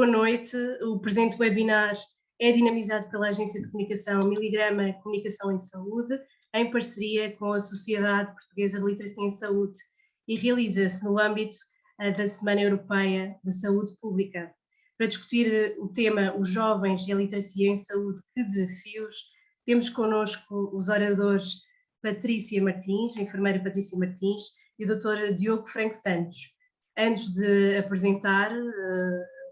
boa noite. O presente webinar é dinamizado pela Agência de Comunicação Miligrama Comunicação em Saúde, em parceria com a Sociedade Portuguesa de Literacia em Saúde, e realiza-se no âmbito da Semana Europeia de Saúde Pública. Para discutir o tema Os Jovens e a Literacia em Saúde, que desafios, temos connosco os oradores Patrícia Martins, a enfermeira Patrícia Martins, e o Dr. Diogo Franco Santos. Antes de apresentar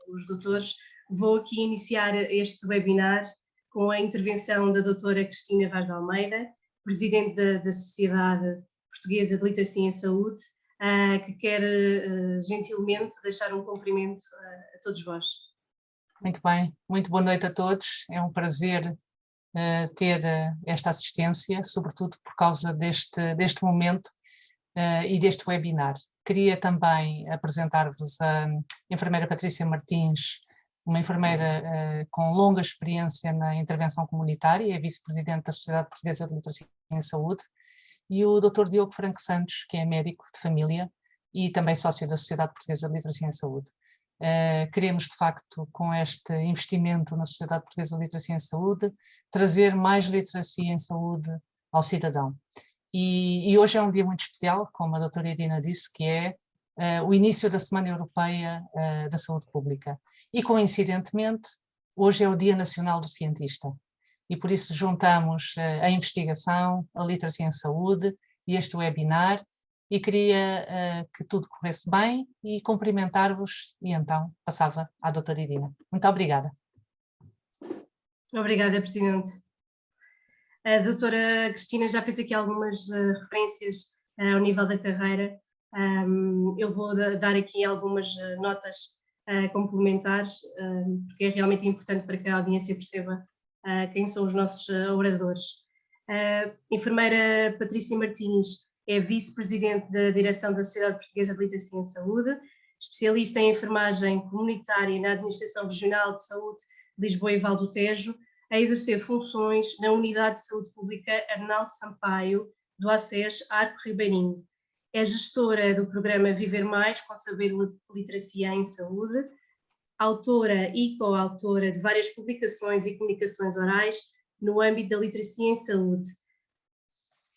os doutores, vou aqui iniciar este webinar com a intervenção da doutora Cristina Vaz de Almeida, presidente da Sociedade Portuguesa de Literacia em Saúde, que quer gentilmente deixar um cumprimento a todos vós. Muito bem, muito boa noite a todos. É um prazer ter esta assistência, sobretudo por causa deste momento e deste webinar. Queria também apresentar-vos a enfermeira Patrícia Martins, uma enfermeira com longa experiência na intervenção comunitária, é vice-presidente da Sociedade Portuguesa de Literacia em Saúde, e o Dr. Diogo Franco Santos, que é médico de família e também sócio da Sociedade Portuguesa de Literacia em Saúde. Queremos, de facto, com este investimento na Sociedade Portuguesa de Literacia em Saúde, trazer mais literacia em saúde ao cidadão. E hoje é um dia muito especial, como a doutora Irina disse, que é o início da Semana Europeia da Saúde Pública. E, coincidentemente, hoje é o Dia Nacional do Cientista. E por isso juntamos a investigação, a literacia em saúde e este webinar, e queria que tudo corresse bem e cumprimentar-vos, e então passava à doutora Irina. Muito obrigada. Obrigada, Presidente. A doutora Cristina já fez aqui algumas referências ao nível da carreira. Eu vou dar aqui algumas notas complementares, porque é realmente importante para que a audiência perceba quem são os nossos oradores. A enfermeira Patrícia Martins é vice-presidente da direção da Sociedade Portuguesa de Literacia em Saúde, especialista em enfermagem comunitária na Administração Regional de Saúde de Lisboa e Val do Tejo, a exercer funções na Unidade de Saúde Pública Arnaldo Sampaio, do ACES Arco Ribeirinho. É gestora do programa Viver Mais com Saber Literacia em Saúde, autora e coautora de várias publicações e comunicações orais no âmbito da literacia em saúde.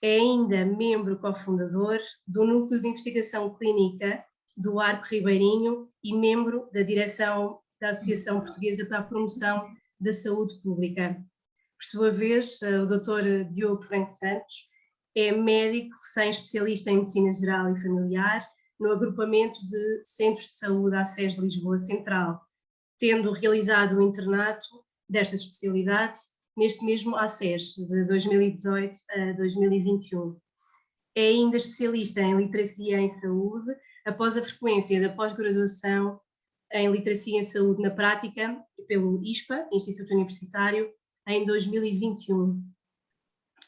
É ainda membro cofundador do Núcleo de Investigação Clínica do Arco Ribeirinho e membro da direção da Associação Portuguesa para a Promoção da Saúde Pública. Por sua vez, o Dr. Diogo Franco Santos é médico recém-especialista em Medicina Geral e Familiar no agrupamento de Centros de Saúde ACES de Lisboa Central, tendo realizado o internato desta especialidade neste mesmo ACES, de 2018 a 2021. É ainda especialista em literacia em saúde, após a frequência da pós-graduação em literacia em saúde na prática, pelo ISPA, Instituto Universitário, em 2021.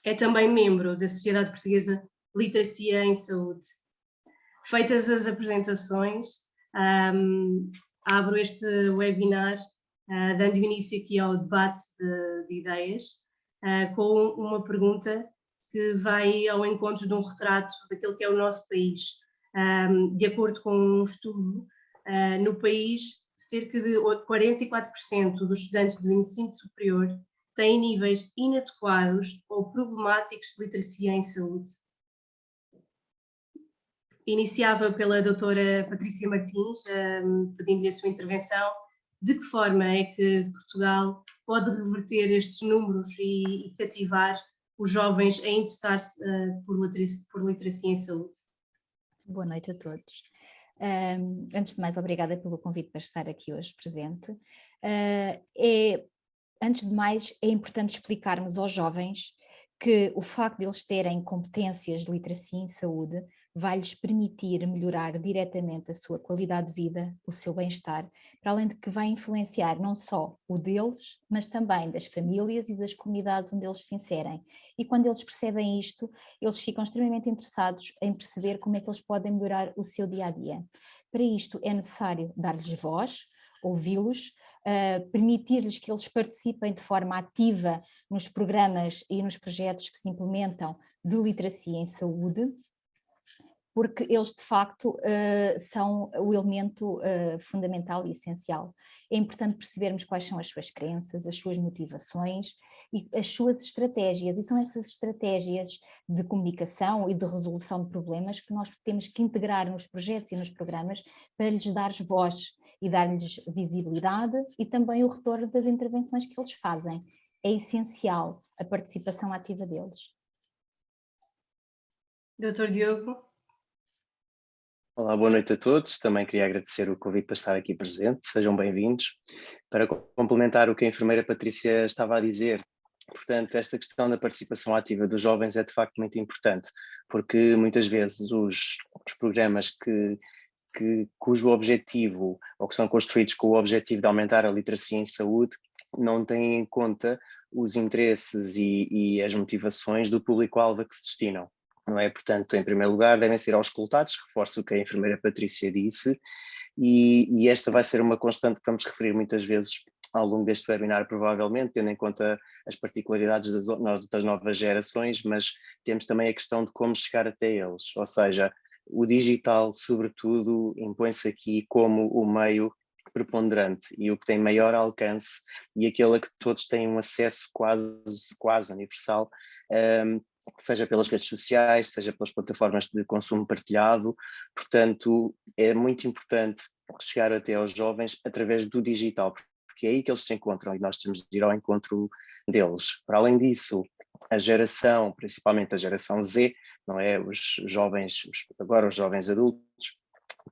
É também membro da Sociedade Portuguesa de Literacia em Saúde. Feitas as apresentações, abro este webinar, dando início aqui ao debate de ideias, com uma pergunta que vai ao encontro de um retrato daquilo que é o nosso país. De acordo com um estudo, no país, cerca de 44% dos estudantes do ensino superior têm níveis inadequados ou problemáticos de literacia em saúde. Iniciava pela doutora Patrícia Martins, pedindo-lhe a sua intervenção. De que forma é que Portugal pode reverter estes números e cativar os jovens a interessar-se por literacia em saúde? Boa noite a todos. Antes de mais, obrigada pelo convite para estar aqui hoje presente. Antes de mais, é importante explicarmos aos jovens que o facto de eles terem competências de literacia em saúde vai-lhes permitir melhorar diretamente a sua qualidade de vida, o seu bem-estar, para além de que vai influenciar não só o deles, mas também das famílias e das comunidades onde eles se inserem. E quando eles percebem isto, eles ficam extremamente interessados em perceber como é que eles podem melhorar o seu dia-a-dia. Para isto é necessário dar-lhes voz, ouvi-los, permitir-lhes que eles participem de forma ativa nos programas e nos projetos que se implementam de literacia em saúde, porque eles de facto são o elemento fundamental e essencial. É importante percebermos quais são as suas crenças, as suas motivações e as suas estratégias, e são essas estratégias de comunicação e de resolução de problemas que nós temos que integrar nos projetos e nos programas para lhes dar voz e dar-lhes visibilidade e também o retorno das intervenções que eles fazem. É essencial a participação ativa deles. Doutor Diogo? Olá, boa noite a todos. Também queria agradecer o convite para estar aqui presente. Sejam bem-vindos. Para complementar o que a enfermeira Patrícia estava a dizer, portanto, esta questão da participação ativa dos jovens é de facto muito importante, porque muitas vezes os programas cujo objetivo, ou que são construídos com o objetivo de aumentar a literacia em saúde, não têm em conta os interesses e as motivações do público-alvo a que se destinam. Não é? Portanto, em primeiro lugar, devem ser auscultados, reforço o que a enfermeira Patrícia disse, e esta vai ser uma constante que vamos referir muitas vezes ao longo deste webinar, provavelmente, tendo em conta as particularidades das novas gerações, mas temos também a questão de como chegar até eles, ou seja, o digital, sobretudo, impõe-se aqui como o meio preponderante e o que tem maior alcance e aquele a que todos têm um acesso quase universal, seja pelas redes sociais, seja pelas plataformas de consumo partilhado. Portanto, é muito importante chegar até aos jovens através do digital, porque é aí que eles se encontram e nós temos de ir ao encontro deles. Para além disso, a geração, principalmente a geração Z, não é? Os jovens, agora os jovens adultos,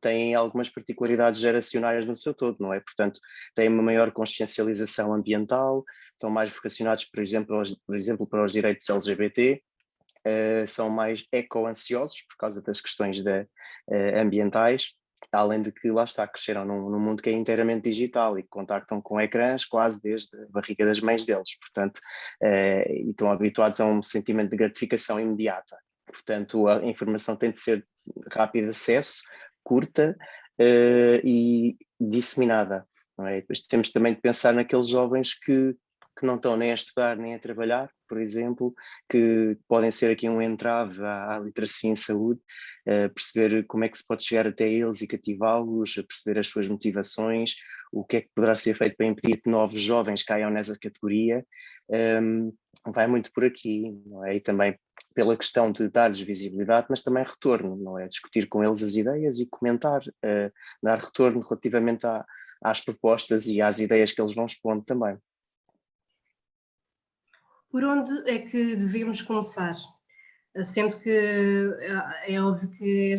têm algumas particularidades geracionais no seu todo, não é? Portanto, têm uma maior consciencialização ambiental, estão mais vocacionados, por exemplo, para os direitos LGBT, são mais eco-ansiosos por causa das questões ambientais, além de que lá está, cresceram num mundo que é inteiramente digital e que contactam com ecrãs quase desde a barriga das mães deles, portanto, e estão habituados a um sentimento de gratificação imediata. Portanto, a informação tem de ser de rápido acesso, curta e disseminada, não é? Depois temos também de pensar naqueles jovens que não estão nem a estudar nem a trabalhar, por exemplo, que podem ser aqui um entrave à literacia em saúde, perceber como é que se pode chegar até eles e cativá-los, perceber as suas motivações, o que é que poderá ser feito para impedir que novos jovens caiam nessa categoria, vai muito por aqui, não é? E também pela questão de dar-lhes visibilidade, mas também retorno, não é? Discutir com eles as ideias e comentar, dar retorno relativamente às propostas e às ideias que eles vão expondo também. Por onde é que devemos começar? Sendo que é óbvio que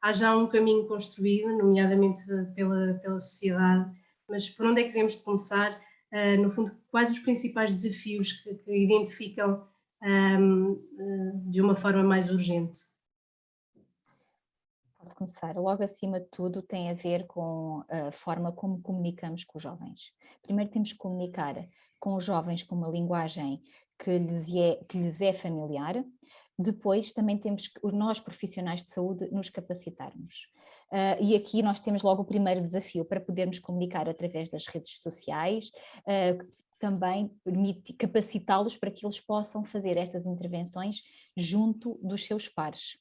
há já um caminho construído, nomeadamente pela sociedade, mas por onde é que devemos de começar? No fundo, quais os principais desafios que identificam de uma forma mais urgente? Posso começar. Logo acima de tudo tem a ver com a forma como comunicamos com os jovens. Primeiro temos que comunicar com os jovens com uma linguagem que lhes é familiar. Depois também temos que, nós profissionais de saúde, nos capacitarmos. E aqui nós temos logo o primeiro desafio para podermos comunicar através das redes sociais, também permite capacitá-los para que eles possam fazer estas intervenções junto dos seus pares.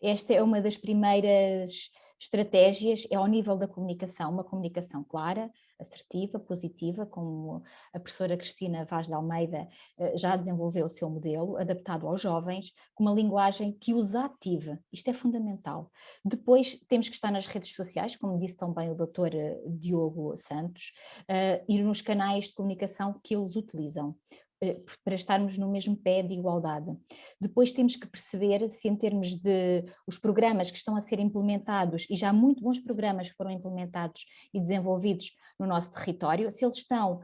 Esta é uma das primeiras estratégias, é ao nível da comunicação, uma comunicação clara, assertiva, positiva, como a professora Cristina Vaz de Almeida já desenvolveu o seu modelo, adaptado aos jovens, com uma linguagem que os ative. Isto é fundamental. Depois temos que estar nas redes sociais, como disse também o Dr. Diogo Santos, e nos canais de comunicação que eles utilizam, para estarmos no mesmo pé de igualdade. Depois temos que perceber se em termos de os programas que estão a ser implementados, e já muito bons programas foram implementados e desenvolvidos no nosso território, se eles estão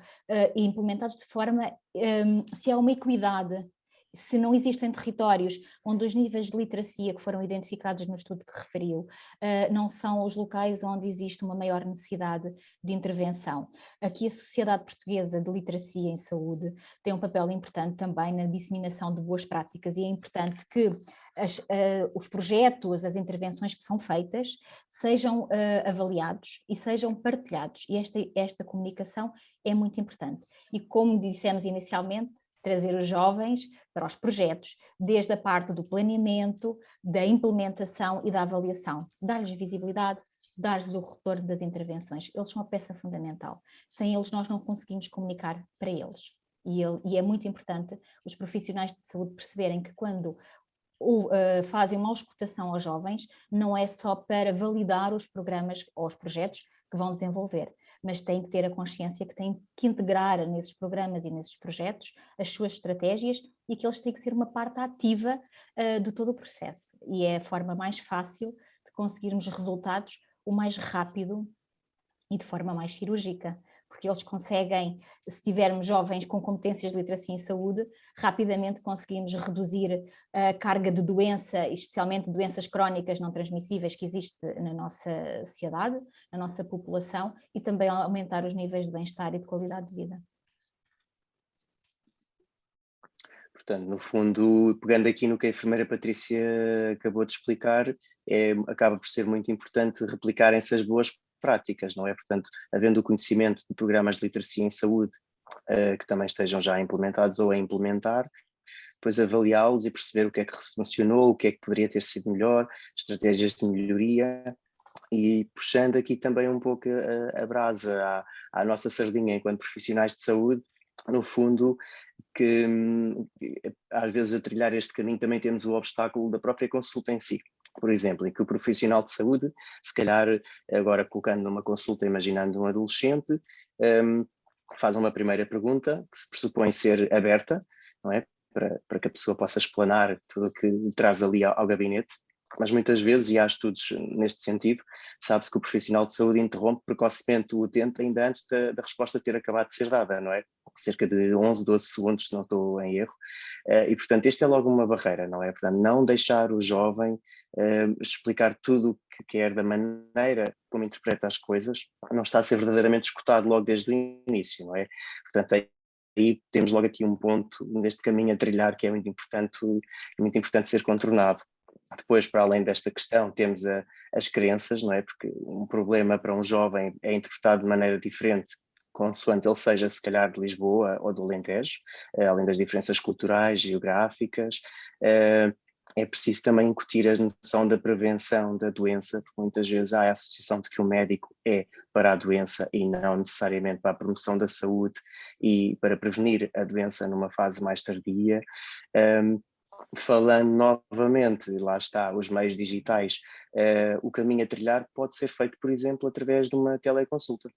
implementados de forma, se há uma equidade, se não existem territórios onde os níveis de literacia que foram identificados no estudo que referiu não são os locais onde existe uma maior necessidade de intervenção. Aqui a Sociedade Portuguesa de Literacia em Saúde tem um papel importante também na disseminação de boas práticas e é importante que os projetos, as intervenções que são feitas sejam avaliados e sejam partilhados, e esta comunicação é muito importante. E como dissemos inicialmente, trazer os jovens para os projetos, desde a parte do planeamento, da implementação e da avaliação, dar-lhes visibilidade, dar-lhes o retorno das intervenções. Eles são a peça fundamental. Sem eles nós não conseguimos comunicar para eles. E é muito importante os profissionais de saúde perceberem que quando fazem uma auscultação aos jovens, não é só para validar os programas ou os projetos que vão desenvolver, mas têm que ter a consciência que têm que integrar nesses programas e nesses projetos as suas estratégias e que eles têm que ser uma parte ativa de todo o processo. E é a forma mais fácil de conseguirmos resultados o mais rápido e de forma mais cirúrgica, porque eles conseguem, se tivermos jovens com competências de literacia em saúde, rapidamente conseguimos reduzir a carga de doença, especialmente doenças crónicas não transmissíveis que existe na nossa sociedade, na nossa população, e também aumentar os níveis de bem-estar e de qualidade de vida. Portanto, no fundo, pegando aqui no que a enfermeira Patrícia acabou de explicar, acaba por ser muito importante replicarem-se as boas práticas, não é? Portanto, havendo o conhecimento de programas de literacia em saúde que também estejam já implementados ou a implementar, depois avaliá-los e perceber o que é que funcionou, o que é que poderia ter sido melhor, estratégias de melhoria, e puxando aqui também um pouco a brasa à nossa sardinha enquanto profissionais de saúde, no fundo, que às vezes a trilhar este caminho também temos o obstáculo da própria consulta em si, por exemplo, em que o profissional de saúde, se calhar agora colocando numa consulta, imaginando um adolescente, faz uma primeira pergunta que se pressupõe ser aberta, não é? Para que a pessoa possa explanar tudo o que traz ali ao gabinete, mas muitas vezes, e há estudos neste sentido, sabe-se que o profissional de saúde interrompe precocemente o utente ainda antes da resposta ter acabado de ser dada, não é? Cerca de 11, 12 segundos, se não estou em erro, e portanto este é logo uma barreira, não é? Portanto, não deixar o jovem explicar tudo o que quer da maneira como interpreta as coisas, não está a ser verdadeiramente escutado logo desde o início, não é? Portanto, aí temos logo aqui um ponto neste caminho a trilhar que é muito importante ser contornado. Depois, para além desta questão, temos as crenças, não é? Porque um problema para um jovem é interpretado de maneira diferente, consoante ele seja, se calhar, de Lisboa ou do Alentejo, além das diferenças culturais, geográficas. É preciso também incutir a noção da prevenção da doença, porque muitas vezes há a associação de que o médico é para a doença e não necessariamente para a promoção da saúde e para prevenir a doença numa fase mais tardia. Falando novamente, lá está, os meios digitais, o caminho a trilhar pode ser feito, por exemplo, através de uma teleconsulta.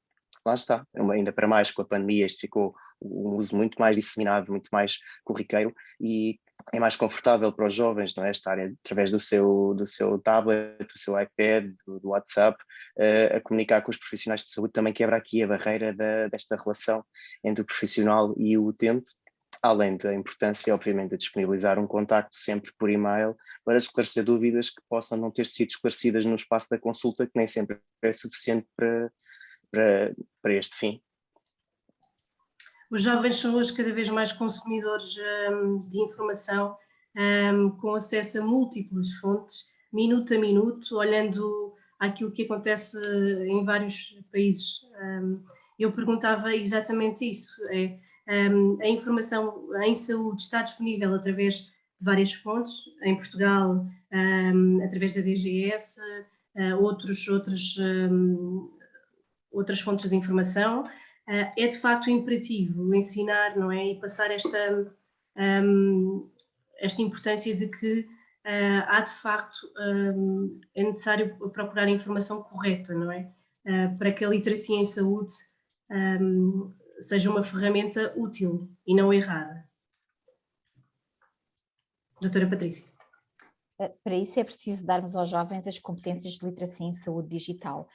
Lá está, ainda para mais com a pandemia, isto ficou um uso muito mais disseminado, muito mais corriqueiro e é mais confortável para os jovens, não é? Estarem através do seu tablet, do seu iPad, do WhatsApp, a comunicar com os profissionais de saúde, também quebra aqui a barreira desta relação entre o profissional e o utente, além da importância, obviamente, de disponibilizar um contacto sempre por e-mail para esclarecer dúvidas que possam não ter sido esclarecidas no espaço da consulta, que nem sempre é suficiente para este fim. Os jovens são hoje cada vez mais consumidores de informação, com acesso a múltiplas fontes, minuto a minuto, olhando àquilo que acontece em vários países. Eu perguntava exatamente isso, a informação em saúde está disponível através de várias fontes, em Portugal, através da DGS, outras fontes de informação. É de facto imperativo ensinar, não é? E passar esta importância de que há de facto, é necessário procurar a informação correta, não é? Para que a literacia em saúde seja uma ferramenta útil e não errada. Doutora Patrícia. Para isso é preciso darmos aos jovens as competências de literacia em saúde digital.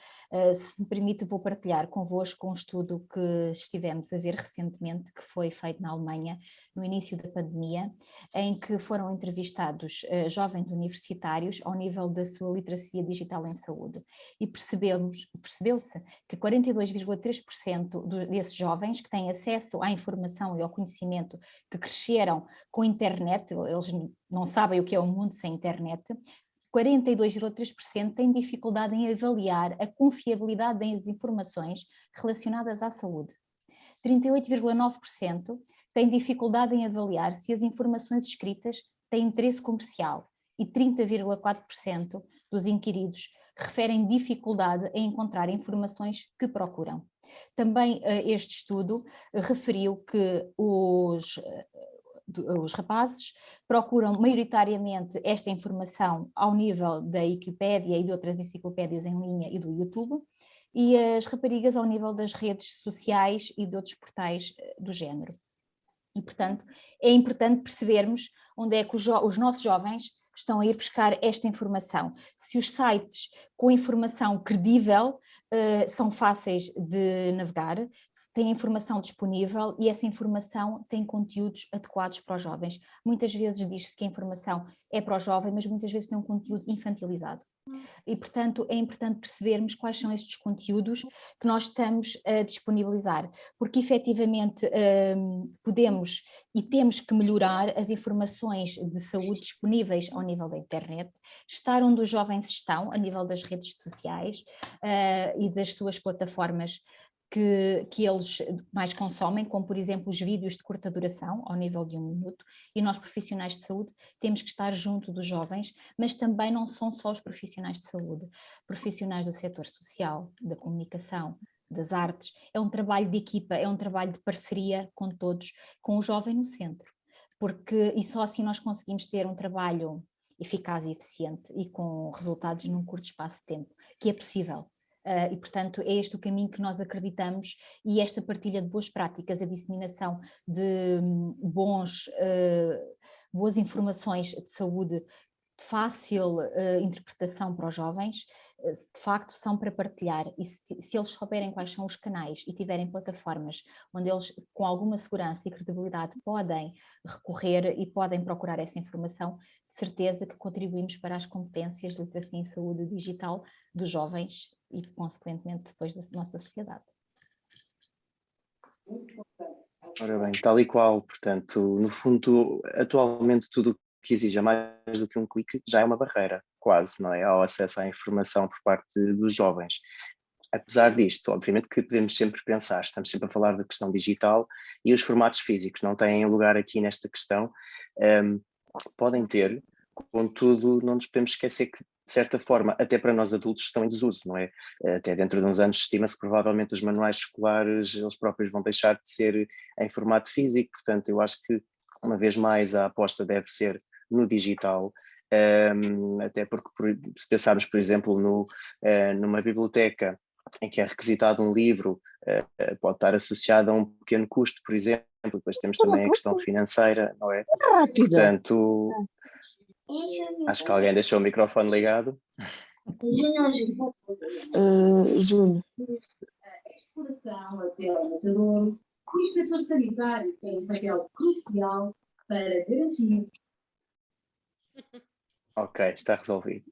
Se me permite, vou partilhar convosco um estudo que estivemos a ver recentemente, que foi feito na Alemanha, no início da pandemia, em que foram entrevistados jovens universitários ao nível da sua literacia digital em saúde. E percebeu-se que 42,3% desses jovens que têm acesso à informação e ao conhecimento, que cresceram com a internet, eles não sabem o que é o mundo sem internet, 42,3% têm dificuldade em avaliar a confiabilidade das informações relacionadas à saúde. 38,9% têm dificuldade em avaliar se as informações escritas têm interesse comercial e 30,4% dos inquiridos referem dificuldade em encontrar informações que procuram. Também este estudo referiu que os rapazes procuram maioritariamente esta informação ao nível da Wikipédia e de outras enciclopédias em linha e do YouTube, e as raparigas ao nível das redes sociais e de outros portais do género. E, portanto, é importante percebermos onde é que os nossos jovens estão a ir buscar esta informação. Se os sites com informação credível são fáceis de navegar, se têm informação disponível e essa informação tem conteúdos adequados para os jovens. Muitas vezes diz-se que a informação é para o jovem, mas muitas vezes tem um conteúdo infantilizado. E, portanto, é importante percebermos quais são estes conteúdos que nós estamos a disponibilizar, porque efetivamente podemos e temos que melhorar as informações de saúde disponíveis ao nível da internet, estar onde os jovens estão, a nível das redes sociais e das suas plataformas que eles mais consomem, como por exemplo os vídeos de curta duração, ao nível de 1 minuto, e nós profissionais de saúde temos que estar junto dos jovens, mas também não são só os profissionais de saúde, profissionais do setor social, da comunicação, das artes, é um trabalho de equipa, é um trabalho de parceria com todos, com o jovem no centro, e só assim nós conseguimos ter um trabalho eficaz e eficiente e com resultados num curto espaço de tempo, que é possível. E, portanto, é este o caminho que nós acreditamos, e esta partilha de boas práticas, a disseminação de boas informações de saúde de fácil interpretação para os jovens, de facto são para partilhar, e se eles souberem quais são os canais e tiverem plataformas onde eles com alguma segurança e credibilidade podem recorrer e podem procurar essa informação, de certeza que contribuímos para as competências de literacia em saúde digital dos jovens e consequentemente depois da nossa sociedade. Ora bem, tal e qual, portanto, no fundo, atualmente tudo que exija mais do que um clique já é uma barreira, quase, não é? Ao acesso à informação por parte dos jovens. Apesar disto, obviamente que podemos sempre pensar, estamos sempre a falar da questão digital e os formatos físicos não têm lugar aqui nesta questão, podem ter, contudo não nos podemos esquecer que de certa forma, até para nós adultos estão em desuso, não é? Até dentro de uns anos estima-se que provavelmente os manuais escolares eles próprios vão deixar de ser em formato físico, portanto eu acho que uma vez mais a aposta deve ser no digital, até porque se pensarmos por exemplo numa biblioteca em que é requisitado um livro, pode estar associado a um pequeno custo, por exemplo, depois temos também a questão financeira, não é? Portanto, acho que alguém deixou o microfone ligado. Júnior. A exploração até ao matador, o inspetor sanitário tem um papel crucial para garantir. Ok, está resolvido.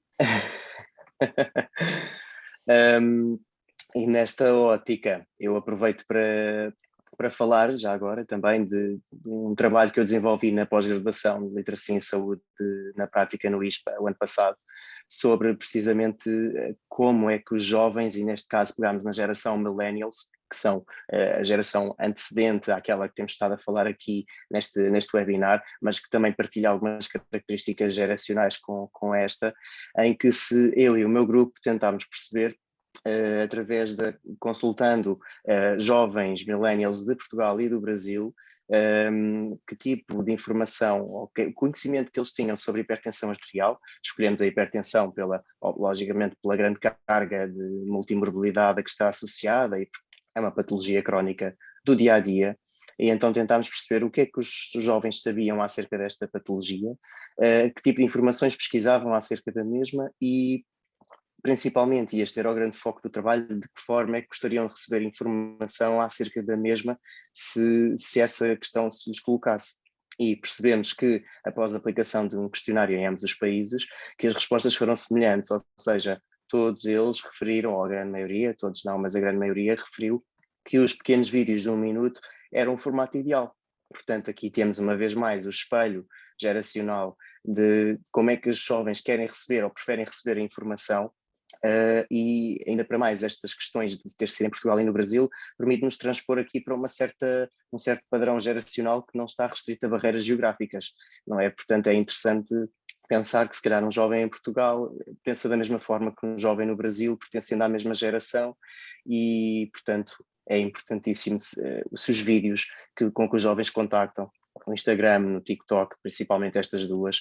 E nesta ótica, eu aproveito para falar já agora também de um trabalho que eu desenvolvi na pós-graduação de Literacia em Saúde na prática no ISPA o ano passado, sobre precisamente como é que os jovens, e neste caso pegámos na geração millennials, que são a geração antecedente àquela que temos estado a falar aqui neste webinar, mas que também partilha algumas características geracionais com esta, em que se eu e o meu grupo tentámos perceber através consultando jovens millennials de Portugal e do Brasil, que tipo de informação ou conhecimento que eles tinham sobre hipertensão arterial. Escolhemos a hipertensão logicamente pela grande carga de multimorbilidade a que está associada, e é uma patologia crónica do dia a dia. E então tentámos perceber o que é que os jovens sabiam acerca desta patologia, que tipo de informações pesquisavam acerca da mesma e principalmente, e este era o grande foco do trabalho, de que forma é que gostariam de receber informação acerca da mesma se essa questão se lhes colocasse. E percebemos que, após a aplicação de um questionário em ambos os países, que as respostas foram semelhantes, ou seja, todos eles referiram, ou a grande maioria, todos não, mas a grande maioria referiu que os pequenos vídeos de 1 minuto eram o formato ideal. Portanto, aqui temos uma vez mais o espelho geracional de como é que os jovens querem receber ou preferem receber a informação, e ainda para mais estas questões de ter sido em Portugal e no Brasil permite-nos transpor aqui para um certo padrão geracional que não está restrito a barreiras geográficas, não é? Portanto, é interessante pensar que se calhar um jovem em Portugal pensa da mesma forma que um jovem no Brasil, pertencendo à mesma geração, e portanto é importantíssimo se os vídeos com que os jovens contactam no Instagram, no TikTok, principalmente estas duas,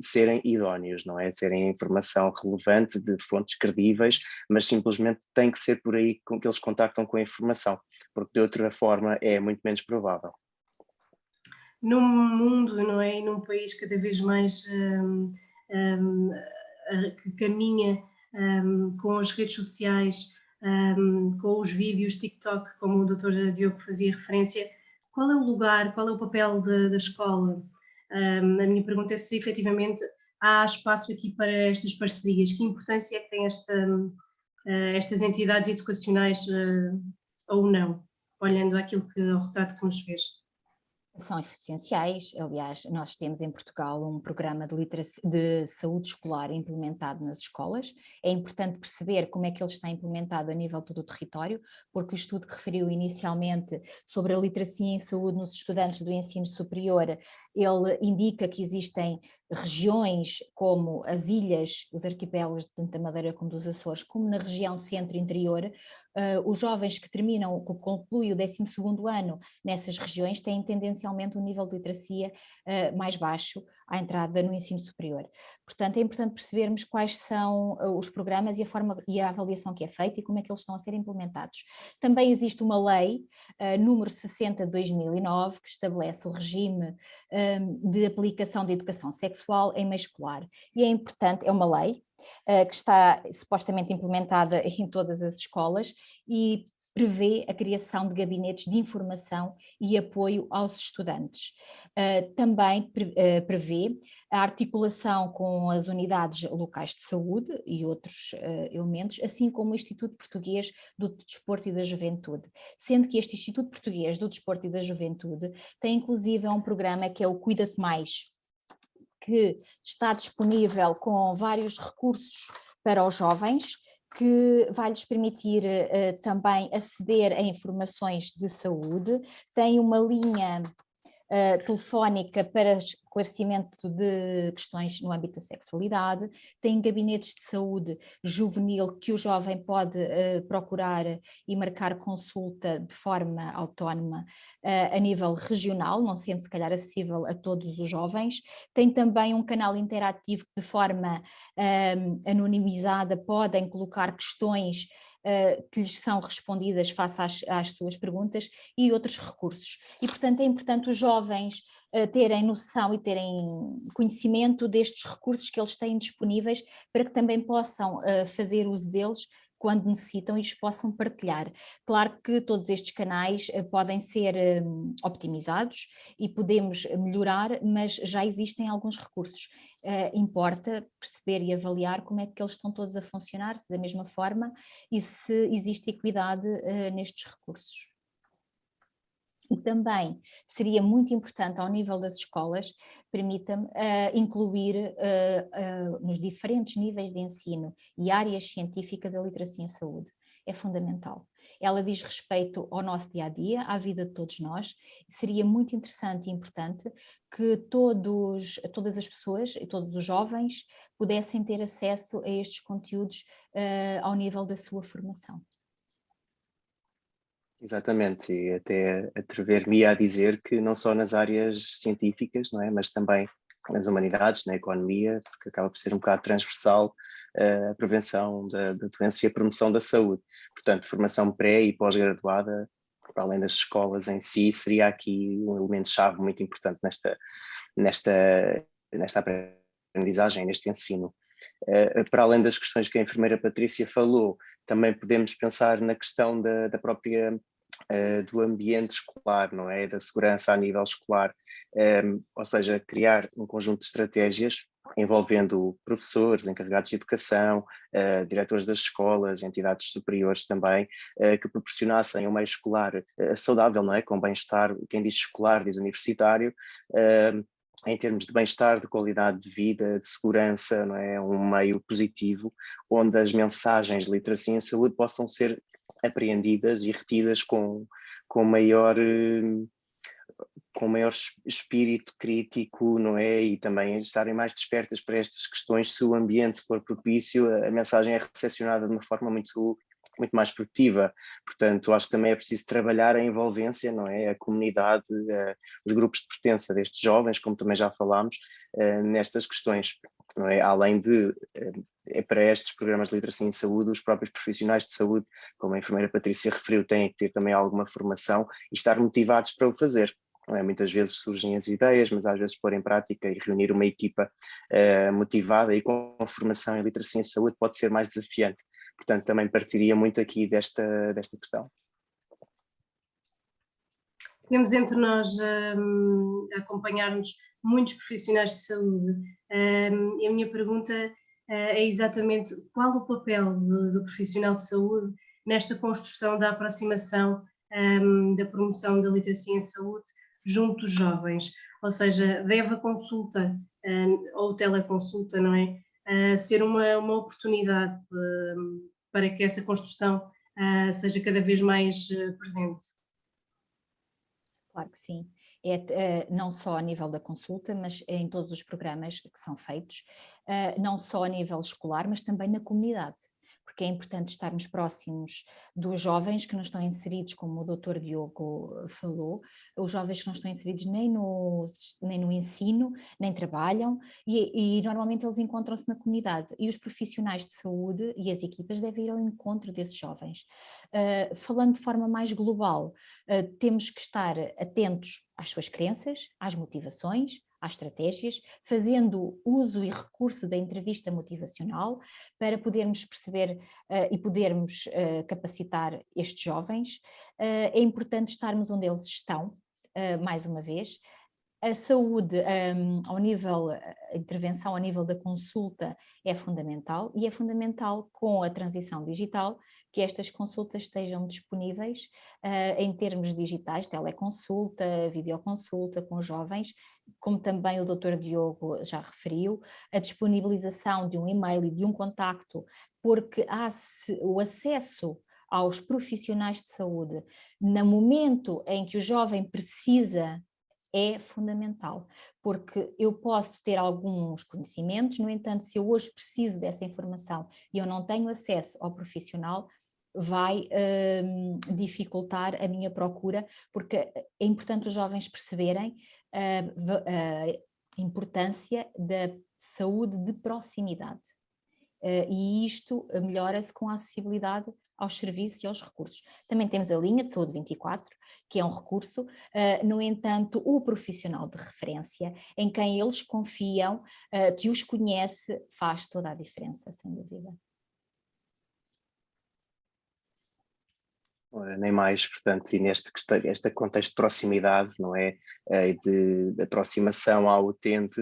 serem idóneos, não é? Serem informação relevante de fontes credíveis, mas simplesmente tem que ser por aí com que eles contactam com a informação, porque de outra forma é muito menos provável. Num mundo, não é? E num país cada vez mais que caminha com as redes sociais, com os vídeos TikTok, como o Dr. Diogo fazia referência, qual é o lugar, qual é o papel da escola? A minha pergunta é se efetivamente há espaço aqui para estas parcerias, que importância é que têm estas entidades educacionais ou não, olhando aquilo ao retrato que nos fez? São essenciais. Aliás, nós temos em Portugal um programa de saúde escolar implementado nas escolas. É importante perceber como é que ele está implementado a nível de todo o território, porque o estudo que referiu inicialmente sobre a literacia em saúde nos estudantes do ensino superior, ele indica que existem regiões como as ilhas, os arquipélagos, tanto da Madeira como dos Açores, como na região centro-interior, os jovens que concluem o 12º ano nessas regiões têm tendencialmente um nível de literacia mais baixo à entrada no ensino superior. Portanto, é importante percebermos quais são os programas e a forma e a avaliação que é feita e como é que eles estão a ser implementados. Também existe uma lei, número 60 de 2009, que estabelece o regime de aplicação da educação sexual em meio escolar. E é importante, é uma lei que está supostamente implementada em todas as escolas e prevê a criação de gabinetes de informação e apoio aos estudantes. Também prevê a articulação com as unidades locais de saúde e outros elementos, assim como o Instituto Português do Desporto e da Juventude, sendo que este Instituto Português do Desporto e da Juventude tem inclusive um programa que é o Cuida-te Mais, que está disponível com vários recursos para os jovens, que vai lhes permitir também aceder a informações de saúde, tem uma linha telefónica para esclarecimento de questões no âmbito da sexualidade, tem gabinetes de saúde juvenil que o jovem pode procurar e marcar consulta de forma autónoma a nível regional, não sendo se calhar acessível a todos os jovens, tem também um canal interativo que de forma anonimizada podem colocar questões que lhes são respondidas face às suas perguntas e outros recursos. E, portanto, é importante os jovens terem noção e terem conhecimento destes recursos que eles têm disponíveis para que também possam fazer uso deles quando necessitam e os possam partilhar. Claro que todos estes canais podem ser optimizados e podemos melhorar, mas já existem alguns recursos. Importa perceber e avaliar como é que eles estão todos a funcionar, se da mesma forma e se existe equidade nestes recursos. E também seria muito importante ao nível das escolas, permita-me, incluir nos diferentes níveis de ensino e áreas científicas a literacia em saúde. É fundamental. Ela diz respeito ao nosso dia-a-dia, à vida de todos nós. Seria muito interessante e importante que todas as pessoas e todos os jovens pudessem ter acesso a estes conteúdos ao nível da sua formação. Exatamente, e até atrever-me a dizer que não só nas áreas científicas, não é, mas também nas humanidades, na economia, porque acaba por ser um bocado transversal a prevenção da doença e a promoção da saúde. Portanto, formação pré e pós-graduada, para além das escolas em si, seria aqui um elemento-chave muito importante nesta aprendizagem, neste ensino. Para além das questões que a enfermeira Patrícia falou, também podemos pensar na questão da própria do ambiente escolar, não é? Da segurança a nível escolar, ou seja, criar um conjunto de estratégias envolvendo professores, encarregados de educação, diretores das escolas, entidades superiores também, que proporcionassem um meio escolar saudável, não é? Com bem-estar, quem diz escolar diz universitário, em termos de bem-estar, de qualidade de vida, de segurança, não é? Um meio positivo, onde as mensagens de literacia em saúde possam ser apreendidas e retidas com maior espírito crítico, não é? E também estarem mais despertas para estas questões. Se o ambiente for propício, a mensagem é recepcionada de uma forma muito mais produtiva. Portanto, acho que também é preciso trabalhar a envolvência, não é? A comunidade, os grupos de pertença destes jovens, como também já falámos, nestas questões, não é? Além de, para estes programas de literacia em saúde, os próprios profissionais de saúde, como a enfermeira Patrícia referiu, têm que ter também alguma formação e estar motivados para o fazer. Não é? Muitas vezes surgem as ideias, mas às vezes pôr em prática e reunir uma equipa motivada e com formação em literacia em saúde pode ser mais desafiante. Portanto, também partiria muito aqui desta questão. Temos entre nós a acompanhar-nos muitos profissionais de saúde, e a minha pergunta é exatamente qual o papel do profissional de saúde nesta construção da aproximação da promoção da literacia em saúde junto dos jovens, ou seja, deve a consulta ou teleconsulta, não é, ser uma oportunidade para que essa construção seja cada vez mais presente. Claro que sim, não só a nível da consulta, mas em todos os programas que são feitos, não só a nível escolar, mas também na comunidade, porque é importante estarmos próximos dos jovens que não estão inseridos, como o Dr. Diogo falou, os jovens que não estão inseridos nem no ensino, nem trabalham, e normalmente eles encontram-se na comunidade, e os profissionais de saúde e as equipas devem ir ao encontro desses jovens. Falando de forma mais global, temos que estar atentos às suas crenças, às motivações, às estratégias, fazendo uso e recurso da entrevista motivacional para podermos perceber e podermos capacitar estes jovens. É importante estarmos onde eles estão, mais uma vez. A saúde, a intervenção ao nível da consulta é fundamental, e é fundamental com a transição digital que estas consultas estejam disponíveis em termos digitais, teleconsulta, videoconsulta com jovens, como também o Dr. Diogo já referiu, a disponibilização de um e-mail e de um contacto, porque há o acesso aos profissionais de saúde no momento em que o jovem precisa é fundamental, porque eu posso ter alguns conhecimentos, no entanto, se eu hoje preciso dessa informação e eu não tenho acesso ao profissional, vai dificultar a minha procura, porque é importante os jovens perceberem a importância da saúde de proximidade. E isto melhora-se com a acessibilidade aos serviços e aos recursos. Também temos a linha de saúde 24, que é um recurso, no entanto, o profissional de referência, em quem eles confiam, que os conhece, faz toda a diferença, sem dúvida. Nem mais, portanto, e este contexto de proximidade, não é, de aproximação ao utente,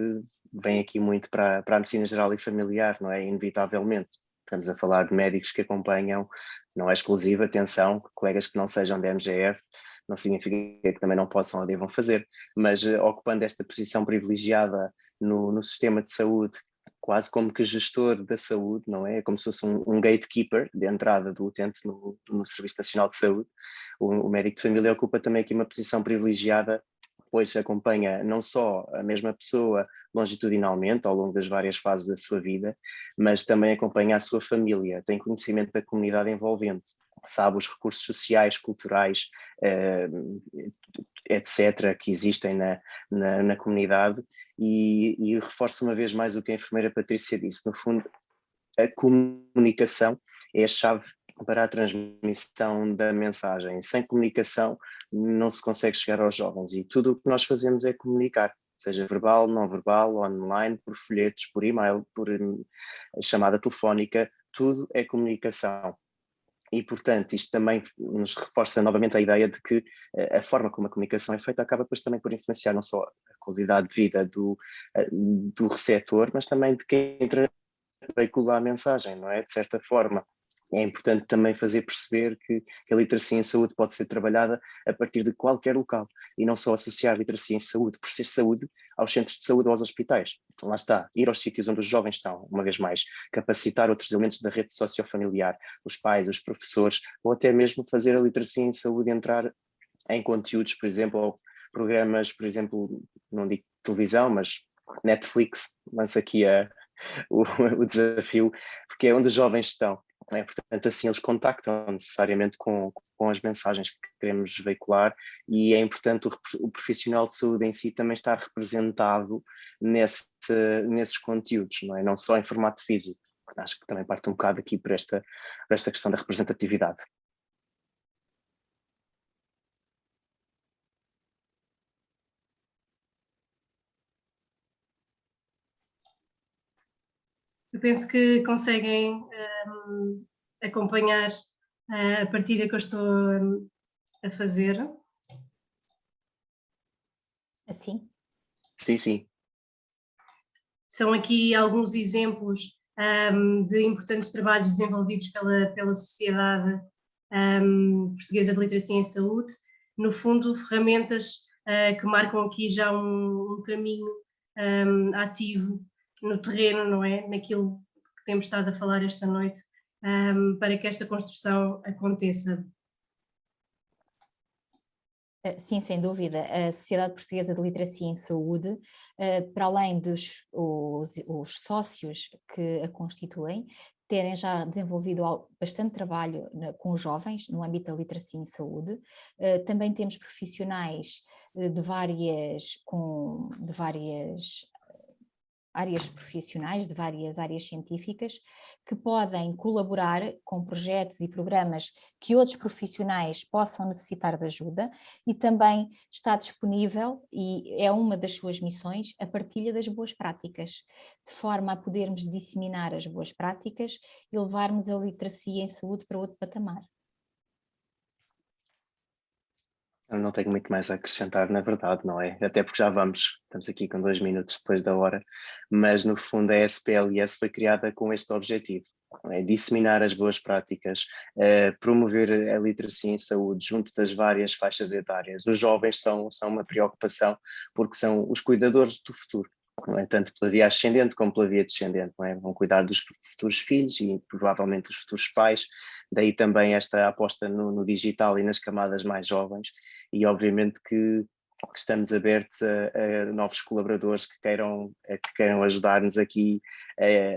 vem aqui muito para a medicina geral e familiar, não é, inevitavelmente. Estamos a falar de médicos que acompanham, não é exclusivo, atenção, colegas que não sejam da MGF, não significa que também não possam ou devam fazer, mas ocupando esta posição privilegiada no sistema de saúde, quase como que gestor da saúde, não é? É como se fosse um gatekeeper de entrada do utente no Serviço Nacional de Saúde. O médico de família ocupa também aqui uma posição privilegiada, pois acompanha não só a mesma pessoa longitudinalmente ao longo das várias fases da sua vida, mas também acompanha a sua família, tem conhecimento da comunidade envolvente, sabe os recursos sociais, culturais, etc., que existem na comunidade, e reforço uma vez mais o que a enfermeira Patrícia disse. No fundo, a comunicação é a chave para a transmissão da mensagem. Sem comunicação não se consegue chegar aos jovens, e tudo o que nós fazemos é comunicar, seja verbal, não verbal, online, por folhetos, por e-mail, por chamada telefónica, tudo é comunicação. E, portanto, isto também nos reforça novamente a ideia de que a forma como a comunicação é feita acaba depois também por influenciar não só a qualidade de vida do receptor, mas também de quem veicula a mensagem, não é? De certa forma. É importante também fazer perceber que a literacia em saúde pode ser trabalhada a partir de qualquer local e não só associar a literacia em saúde por ser saúde aos centros de saúde ou aos hospitais. Então, lá está, ir aos sítios onde os jovens estão, uma vez mais, capacitar outros elementos da rede sociofamiliar, os pais, os professores, ou até mesmo fazer a literacia em saúde entrar em conteúdos, por exemplo, ou programas, por exemplo, não digo televisão, mas Netflix lança aqui o desafio, porque é onde os jovens estão. Portanto, assim eles contactam necessariamente com as mensagens que queremos veicular, e é importante o profissional de saúde em si também estar representado nesses conteúdos, não é? Não só em formato físico. Acho que também parte um bocado aqui por esta questão da representatividade. Eu penso que conseguem acompanhar a partilha que eu estou a fazer. Assim? Sim, sim. São aqui alguns exemplos de importantes trabalhos desenvolvidos pela Sociedade Portuguesa de Literacia em Saúde. No fundo, ferramentas que marcam aqui já um caminho ativo no terreno, não é? Naquilo que temos estado a falar esta noite, para que esta construção aconteça. Sim, sem dúvida. A Sociedade Portuguesa de Literacia em Saúde, para além dos os sócios que a constituem, terem já desenvolvido bastante trabalho com os jovens no âmbito da literacia em saúde, também temos profissionais de várias áreas profissionais, de várias áreas científicas, que podem colaborar com projetos e programas que outros profissionais possam necessitar de ajuda, e também está disponível, e é uma das suas missões, a partilha das boas práticas, de forma a podermos disseminar as boas práticas e levarmos a literacia em saúde para outro patamar. Eu não tenho muito mais a acrescentar, na verdade, não é? Até porque estamos aqui com 2 minutos depois da hora, mas no fundo a SPLS foi criada com este objetivo, não é? Disseminar as boas práticas, promover a literacia em saúde junto das várias faixas etárias. Os jovens são uma preocupação, porque são os cuidadores do futuro, não é? Tanto pela via ascendente como pela via descendente, não é? Vão cuidar dos futuros filhos e provavelmente dos futuros pais, daí também esta aposta no digital e nas camadas mais jovens, e obviamente que estamos abertos a novos colaboradores que queiram ajudar-nos aqui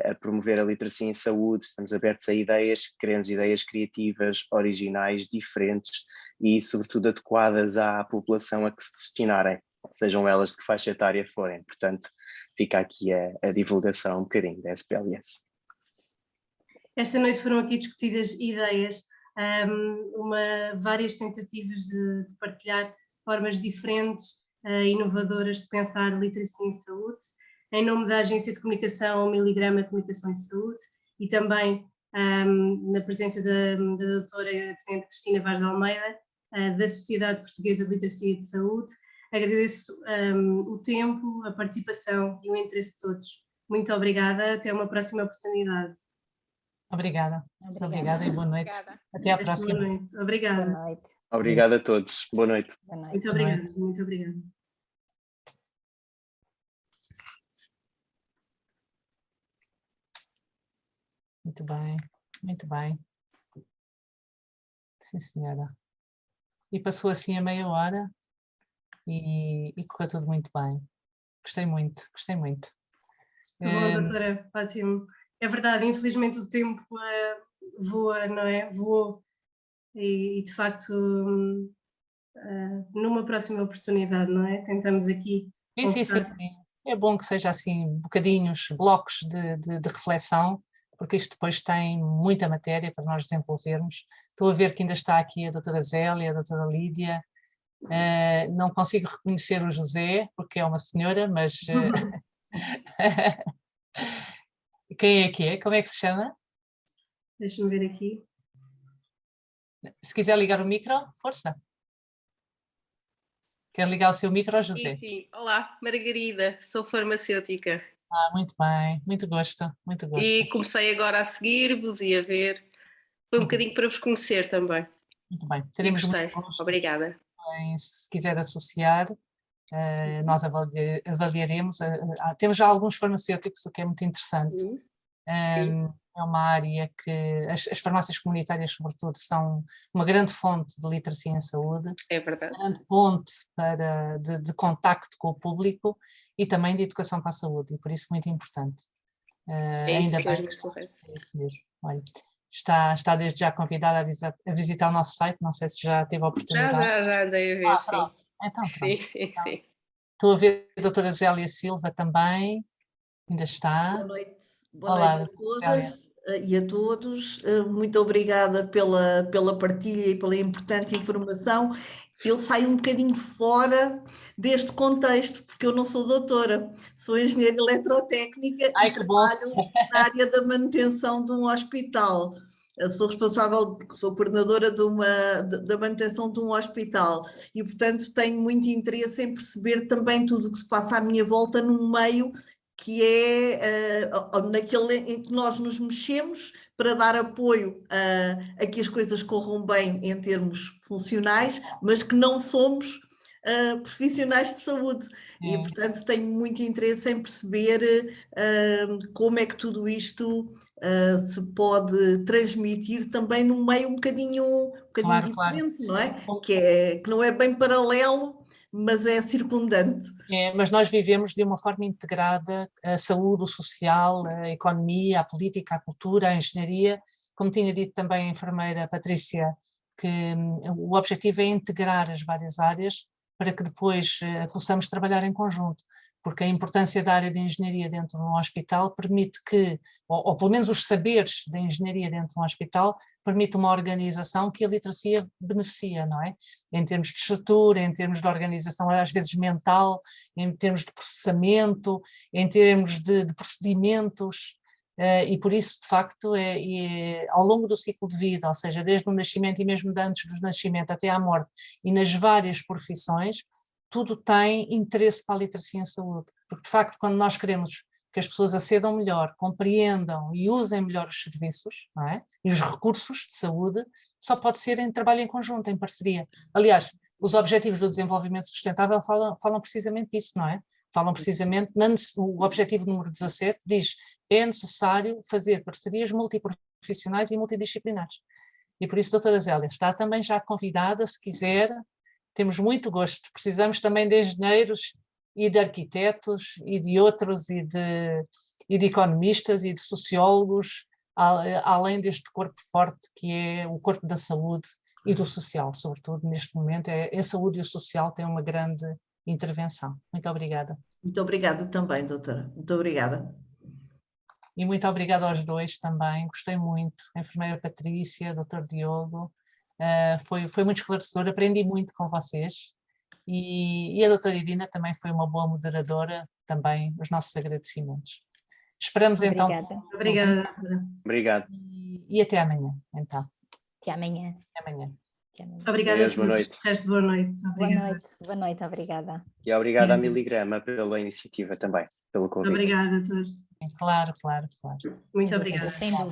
a promover a literacia em saúde. Estamos abertos a ideias, queremos ideias criativas, originais, diferentes e sobretudo adequadas à população a que se destinarem, sejam elas de que faixa etária forem. Portanto, fica aqui a divulgação um bocadinho da SPLS. Esta noite foram aqui discutidas ideias, várias tentativas de partilhar formas diferentes, inovadoras de pensar literacia em saúde, em nome da Agência de Comunicação Miligrama Comunicação em Saúde, e também na presença da doutora Presidente Cristina Vaz de Almeida, da Sociedade Portuguesa de Literacia e de Saúde. Agradeço o tempo, a participação e o interesse de todos. Muito obrigada, até uma próxima oportunidade. Obrigada e boa noite. Obrigada. Até à próxima. Boa noite. Obrigada. Boa noite. Obrigado a todos. Boa noite. Boa noite. Muito obrigada. Muito obrigada. Muito bem, muito bem. Sim, senhora. E passou assim a meia hora e correu tudo muito bem. Gostei muito, gostei muito. Bom, doutora, ótimo. É verdade, infelizmente o tempo voa, não é? Voou. E de facto, numa próxima oportunidade, não é? Tentamos aqui conversar. Sim. É bom que seja assim, bocadinhos, blocos de reflexão, porque isto depois tem muita matéria para nós desenvolvermos. Estou a ver que ainda está aqui a doutora Zélia, a doutora Lídia. Não consigo reconhecer o José, porque é uma senhora, mas... Quem é que é? Como é que se chama? Deixa-me ver aqui. Se quiser ligar o micro, força. Quer ligar o seu micro, José? Sim. Olá, Margarida, sou farmacêutica. Muito bem, muito gosto, muito gosto. E comecei agora a seguir-vos e a ver. Foi um bocadinho para vos conhecer também. Muito bem, teremos muito gostei. gosto. Obrigada. Se quiser associar, nós avaliaremos. Temos já alguns farmacêuticos, o que é muito interessante. É uma área que as farmácias comunitárias, sobretudo, são uma grande fonte de literacia em saúde, É verdade. grande ponte de contacto com o público e também de educação para a saúde, e por isso muito importante. É isso Ainda bem, mesmo, correto. é isso mesmo. Olha, está desde já convidada a visitar o nosso site, não sei se já teve a oportunidade. Já andei a ver, sim. Pronto. Então, pronto. Sim. Estou a ver a doutora Zélia Silva também, ainda está. Boa noite. Olá, Noite a todas e a todos. Muito obrigada pela partilha e pela importante informação. Eu saio um bocadinho fora deste contexto, porque eu não sou doutora, sou engenheira eletrotécnica e trabalho na área da manutenção de um hospital. Eu sou responsável, sou coordenadora da manutenção de um hospital e, portanto, tenho muito interesse em perceber também tudo o que se passa à minha volta num meio que é naquele em que nós nos mexemos para dar apoio a que as coisas corram bem em termos funcionais, mas que não somos profissionais de saúde. E, portanto, tenho muito interesse em perceber como é que tudo isto se pode transmitir também num meio um bocadinho diferente, não é? Que não é bem paralelo, mas é circundante. Mas nós vivemos de uma forma integrada a saúde, o social, a economia, a política, a cultura, a engenharia. Como tinha dito também a enfermeira Patrícia, que o objetivo é integrar as várias áreas para que depois possamos trabalhar em conjunto, porque a importância da área de engenharia dentro de um hospital permite que, ou pelo menos os saberes da engenharia dentro de um hospital, permite uma organização que a literacia beneficia, não é? Em termos de estrutura, em termos de organização, às vezes mental, em termos de processamento, em termos de procedimentos, e por isso, de facto, ao longo do ciclo de vida, ou seja, desde o nascimento e mesmo antes do nascimento até à morte, e nas várias profissões, tudo tem interesse para a literacia em saúde, porque de facto quando nós queremos que as pessoas acedam melhor, compreendam e usem melhor os serviços, não é? E os recursos de saúde, só pode ser em trabalho em conjunto, em parceria. Aliás, os Objetivos do Desenvolvimento Sustentável falam precisamente disso, não é? Falam precisamente, o objetivo número 17 diz é necessário fazer parcerias multiprofissionais e multidisciplinares. E por isso, doutora Zélia, está também já convidada, se quiser. Temos muito gosto, precisamos também de engenheiros e de arquitetos e de outros, e de economistas e de sociólogos, além deste corpo forte que é o corpo da saúde e do social, sobretudo neste momento, a saúde e o social têm uma grande intervenção. Muito obrigada. Muito obrigada também, doutora. Muito obrigada. E muito obrigada aos dois também, gostei muito, a enfermeira Patrícia, doutor Diogo. Foi muito esclarecedor, aprendi muito com vocês e a doutora Irina também foi uma boa moderadora, também os nossos agradecimentos. Esperamos Obrigada. então. Obrigada. Obrigado. E até amanhã, então. Até amanhã. Até amanhã. Obrigada a todos. Boa noite. Resto boa noite. Obrigada. Boa noite, obrigada. E obrigado à Miligrama pela iniciativa também, pelo convite. Obrigada a todos. Claro. Muito obrigada. Sem dúvida.